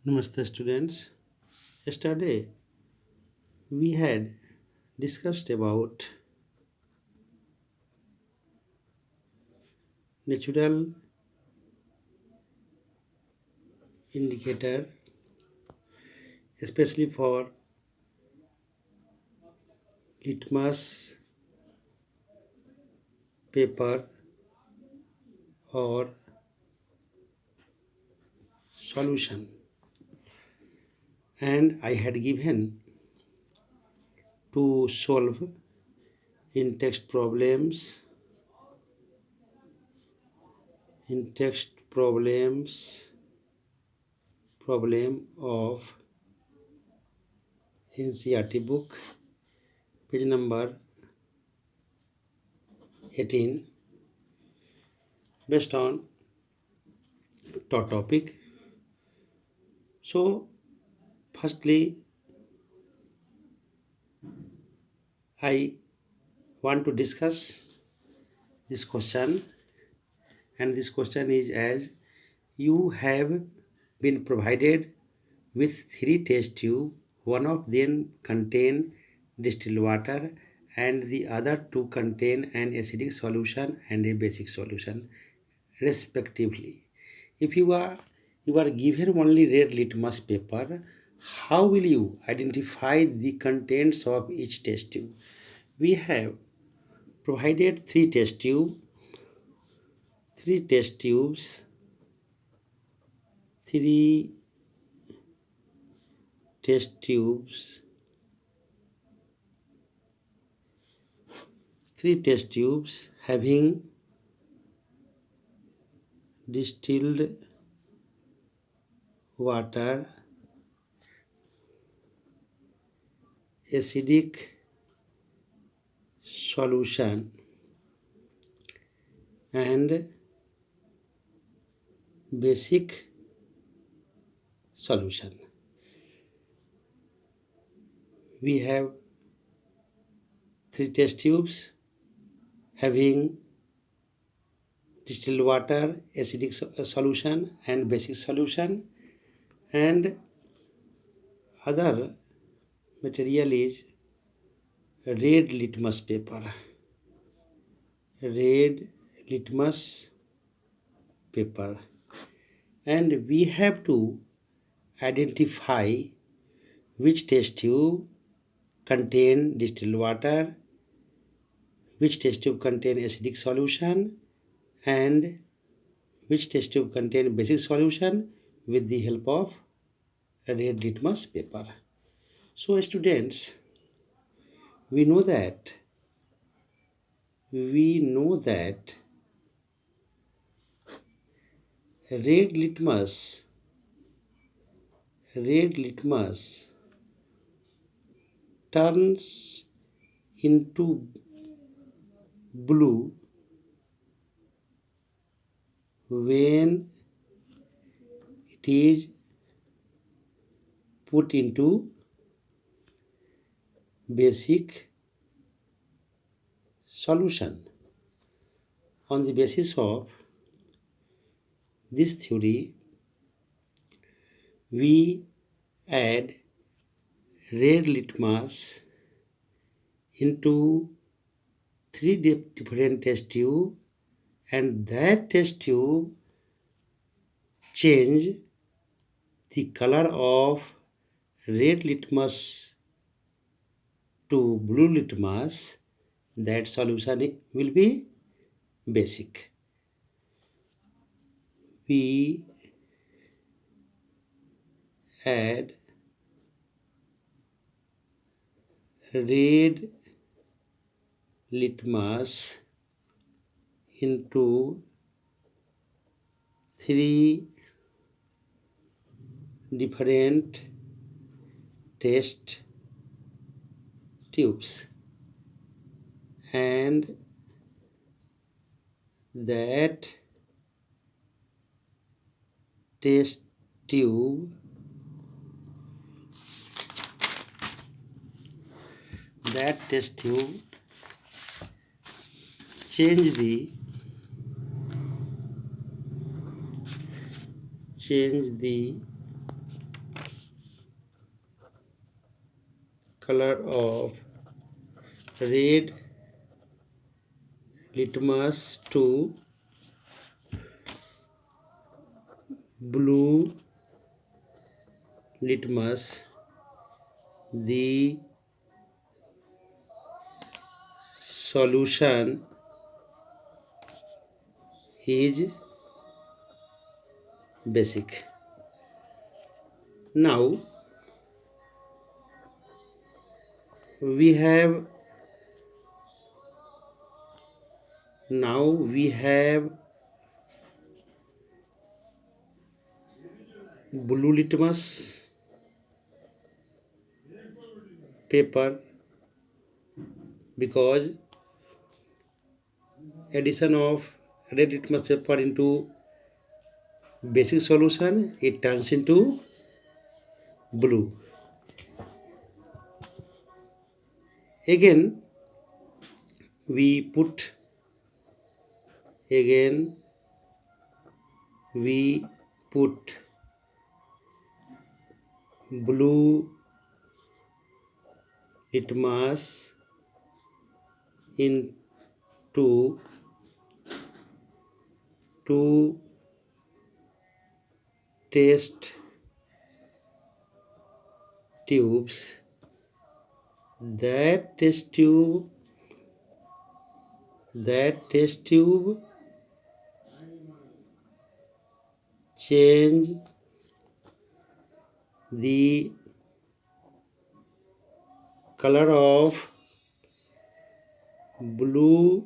Namaste students. Yesterday we had discussed about natural indicator, especially for litmus paper or solution, and I had given to solve in text problems problem of NCERT book, page number 18, based on topic. So firstly, I want to discuss this question, and this question is as you have been provided with three test tubes. One of them contain distilled water and the other two contain an acidic solution and a basic solution respectively. If you are given only red litmus paper, how will you identify the contents of each test tube? We have provided three test tubes, three test tubes, three test tubes having distilled water, acidic solution and basic solution. We have three test tubes having distilled water, acidic solution and basic solution, and other material is red litmus paper. Red litmus paper, and we have to identify which test tube contain distilled water, which test tube contain acidic solution, and which test tube contain basic solution with the help of red litmus paper. So students, we know that red litmus turns into blue when it is put into basic solution. On the basis of this theory, we add red litmus into three different test tube, and that test tube change the color of red litmus to blue litmus. That solution will be basic. We add red litmus into three different test tubes, and that test tube change the color of red litmus to blue litmus, the solution is basic. Now we have blue litmus paper, because addition of red litmus paper into basic solution, it turns into blue. Again we put blue litmus into two test tubes. That test tube change the color of blue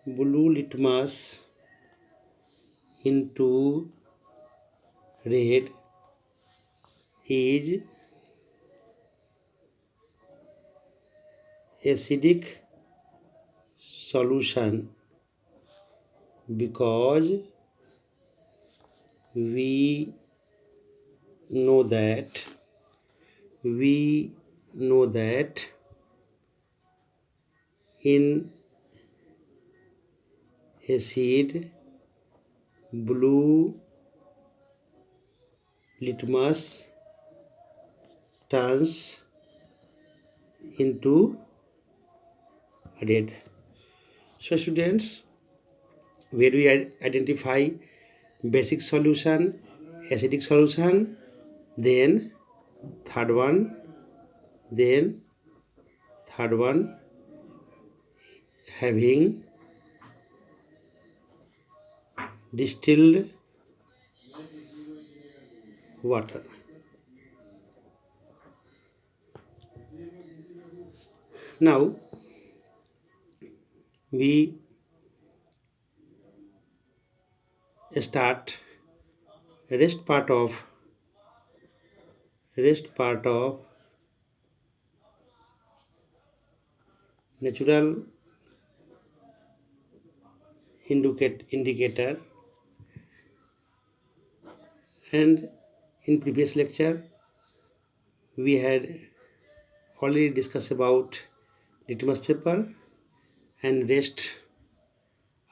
litmus into red is acidic solution, because we know that in acid blue litmus turns into red. So students, where we identify basic solution, acidic solution, then third one having distilled water. Now we start rest part of natural indicator. And in previous lecture we had already discussed about litmus paper, and rest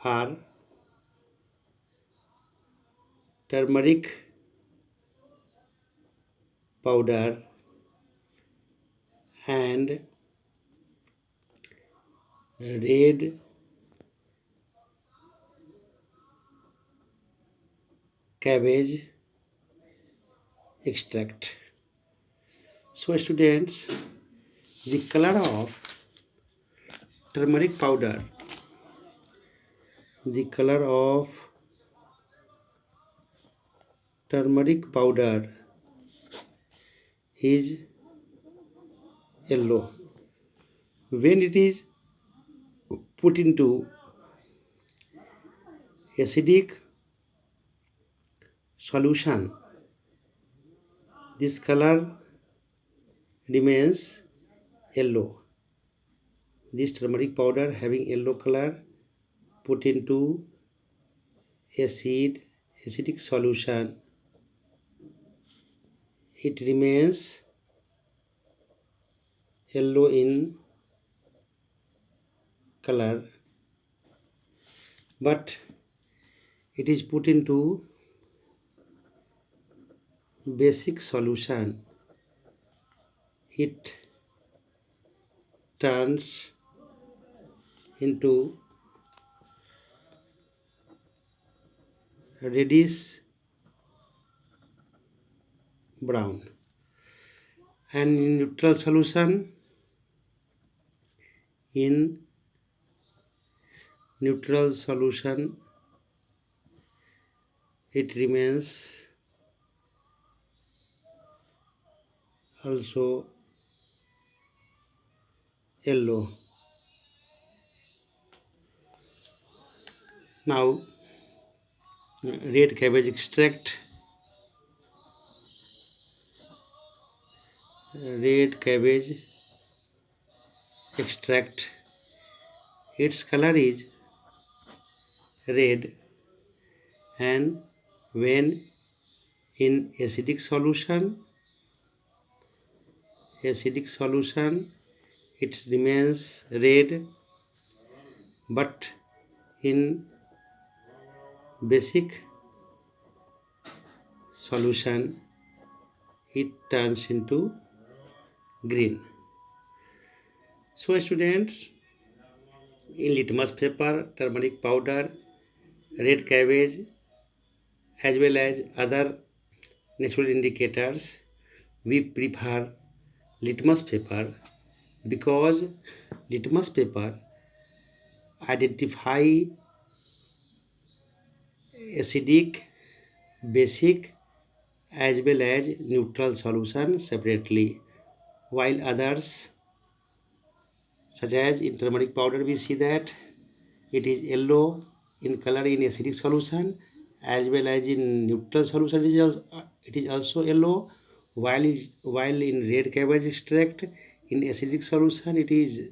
are turmeric powder and red cabbage extract. So students, the color of turmeric powder, is yellow. When it is put into acidic solution, this color remains yellow. This turmeric powder having yellow color put into acidic solution, it remains yellow in color, but it is put into basic solution, it turns into reddish brown. And in neutral solution, in neutral solution it remains also yellow. Now red cabbage extract, red cabbage extract, its color is red, and when in acidic solution it remains red, but in basic solution it turns into green. So students, in litmus paper, turmeric powder, red cabbage, as well as other natural indicators, we prefer litmus paper because litmus paper identify acidic, basic as well as neutral solution separately, while others such as in turmeric powder we see that it is yellow in color in acidic solution, as well as in neutral solution it is also yellow, while in red cabbage extract in acidic solution it is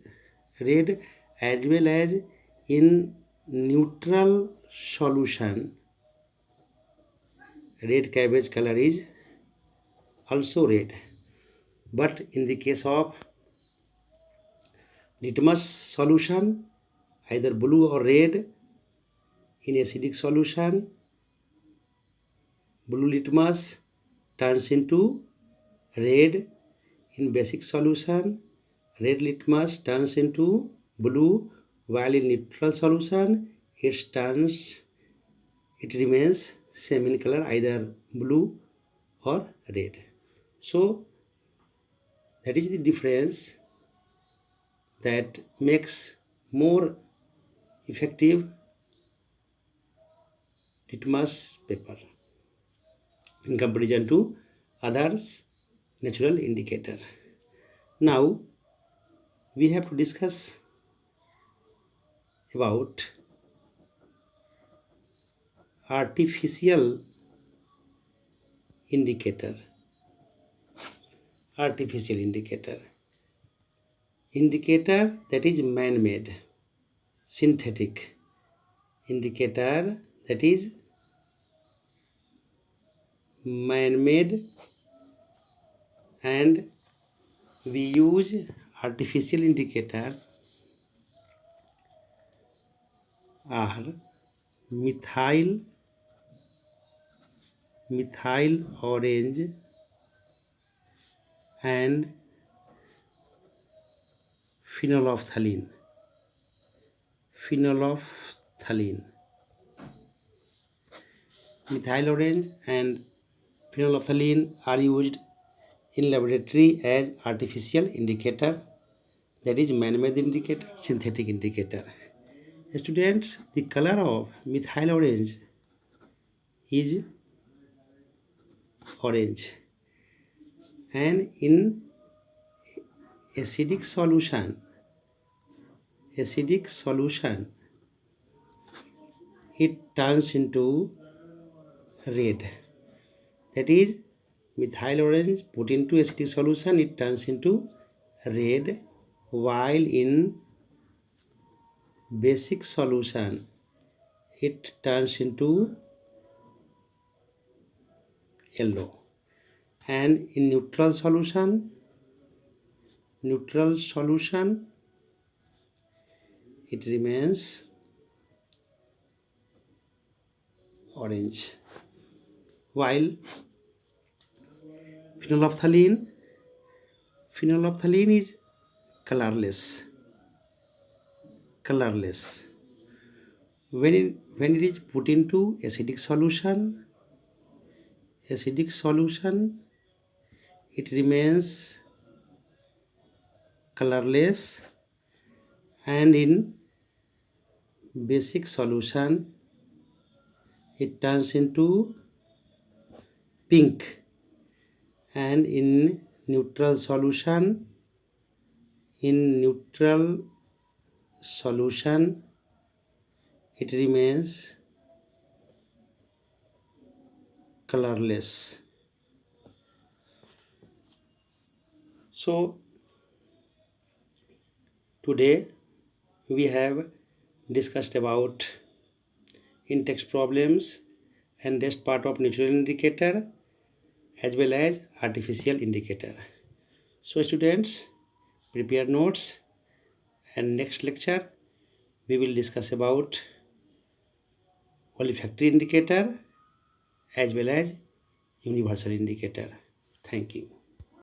red, as well as in neutral solution red cabbage color is also red. But in the case of litmus solution, either blue or red. In acidic solution, blue litmus turns into red. In basic solution, red litmus turns into blue, while in neutral solution it remains same in color, either blue or red. So that is the difference that makes more effective litmus paper in comparison to others natural indicator. Now we have to discuss about artificial indicator. Artificial indicator that is man-made, synthetic indicator that is man-made, and we use artificial indicator are methyl orange and phenolphthalein. Methyl orange and phenolphthalein are used in laboratory as artificial indicator, that is man-made indicator, synthetic indicator. Students, the color of methyl orange is orange, and in acidic solution it turns into red. That is, methyl orange put into acidic solution it turns into red, while in basic solution it turns into yellow, and in neutral solution it remains orange, while phenolphthalein Phenolphthalein is colorless. Colorless. When it is put into acidic solution, it remains colorless, and in basic solution it turns into pink, and in neutral solution it remains colorless. So today we have discussed about in-text problems and rest part of natural indicator as well as artificial indicator. So students, prepare notes, and next lecture we will discuss about olfactory indicator as well as universal indicator. Thank you.